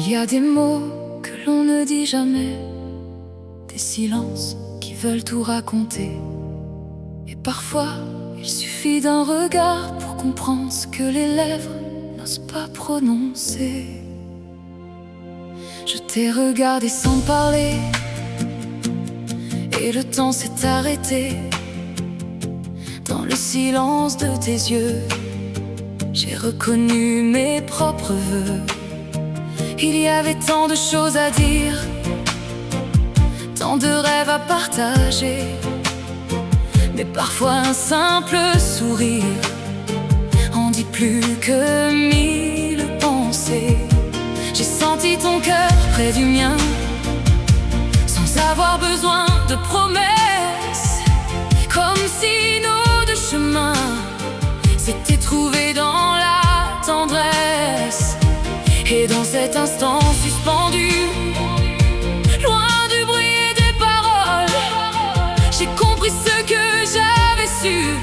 Il y a des mots que l'on ne dit jamais, des silences qui veulent tout raconter. Et parfois, il suffit d'un regard pour comprendre ce que les lèvres n'osent pas prononcer. Je t'ai regardé sans parler, et le temps s'est arrêté. Dans le silence de tes yeux, j'ai reconnu mes propres vœux. Il y avait tant de choses à dire, tant de rêves à partager. Mais parfois un simple sourire en dit plus que mille pensées. J'ai senti ton cœur près du mien, sans avoir besoin de promesses, comme si nos deux chemins s'étaient trouvés dans la tendresse. Et dans cet instant suspendu, loin du bruit et des paroles, j'ai compris ce que j'avais su.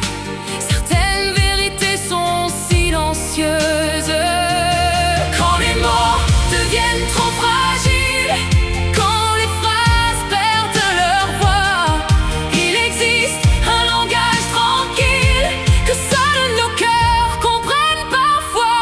Certaines vérités sont silencieuses. Quand les mots deviennent trop fragiles, quand les phrases perdent leur voix, il existe un langage tranquille que seuls nos cœurs comprennent parfois.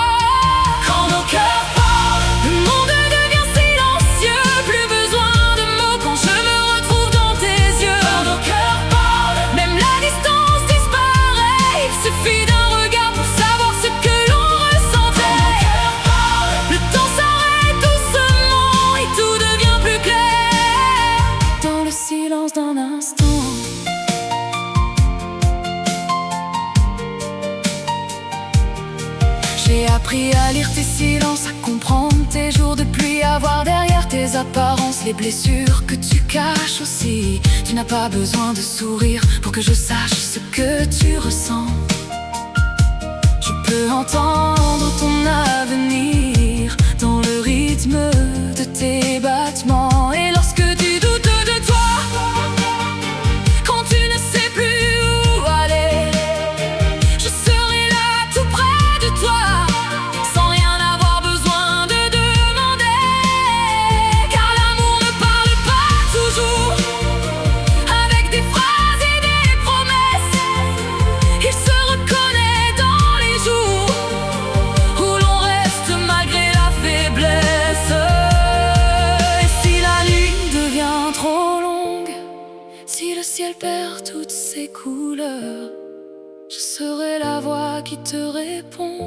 Quand nos cœurs parlent, le monde devient silencieux. Plus besoin de mots quand je me retrouve dans tes yeux. Quand nos cœurs parlent, même la distance disparaît. Il suffit d'un regard pour savoir ce que l'on ressentait. Quand nos cœurs parlent, le temps s'arrête doucement et tout devient plus clair. Dans le silence d'un instant, j'ai appris à lire tes silences, à comprendre tes jours de pluie, à voir derrière tes apparences les blessures que tu caches aussi. Tu n'as pas besoin de sourire pour que je sache ce que tu ressens. Je peux entendre ton avenir dans le rythme de tes battements. Et lorsque tu doutes de toi, quand tu ne sais plus où aller, je serai là tout près de toi, sans rien avoir besoin de demander. Car l'amour ne parle pas toujours avec des phrases et des promesses. Il se reconnaît dans les jours où l'on reste malgré la faiblesse. Et si la nuit devient trop longue, si le ciel perd toutes ses couleurs, je serai la voix qui te répond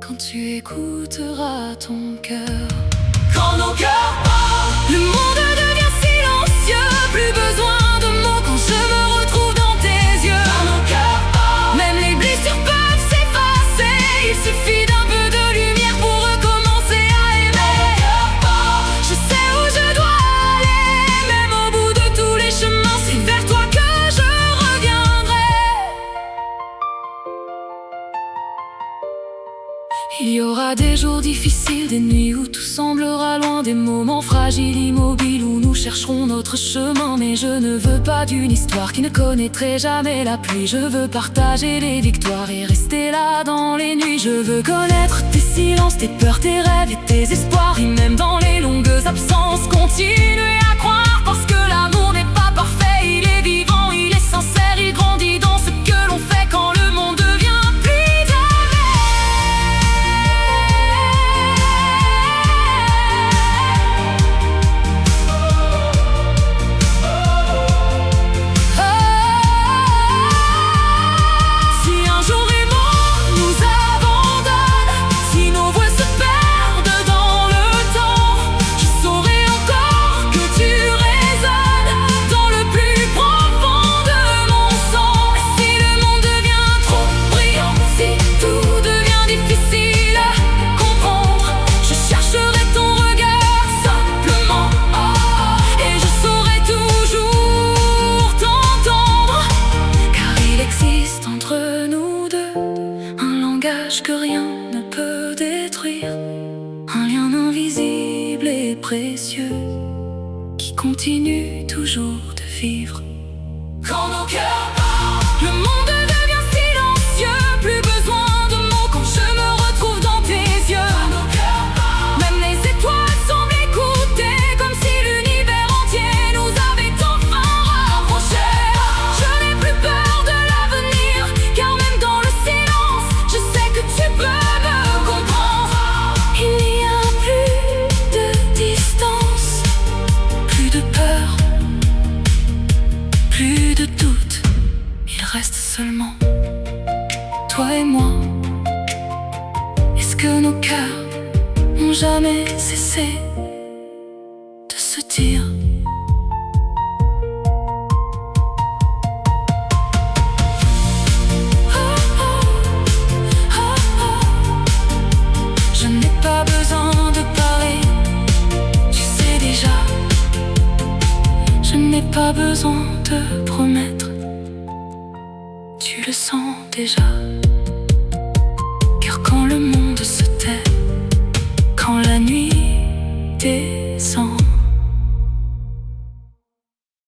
quand tu écouteras ton cœur. Quand nos cœurs parlent, le monde devient silencieux. Plus besoin de mots quand je me retrouve dans tes yeux. Quand nos cœurs parlent, même les blessures peuvent s'effacer. Il suffit d'un peu de lumière pour recommencer à aimer. Quand nos cœurs parlent, je sais où je dois aller. Même au bout de tous les chemins, c'est vers toi que je reviendrai. Il y aura des jours difficiles, des nuits où tout semblera loin, des moments fragiles, immobiles, où nous chercherons notre chemin. Mais je ne veux pas d'une histoire qui ne connaîtrait jamais la pluie. Je veux partager les victoires et rester là dans les nuits. Je veux connaître tes silences, tes peurs, tes rêves et tes espoirs. Et même dans les longues absences, continuer à croire. Parce que l'amour n'est pas parfait, il est vivant, il est sincère. Il grandit dans ce que l'on fait quand le monde devient plus que rien ne peut détruire, un lien invisible et précieux qui continue toujours de vivre. Quand nos cœurs parlent, le monde devient silencieux. Plus besoin de mots quand je me retrouve dans tes yeux. Quand nos cœurs parlent, même les étoiles toi et moi. Est-ce que nos cœurs n'ont jamais cessé de se dire? Je n'ai pas besoin de parler, tu sais déjà. Je n'ai pas besoin de promettre, tu le sens déjà. Car quand le monde se tait, quand la nuit débute,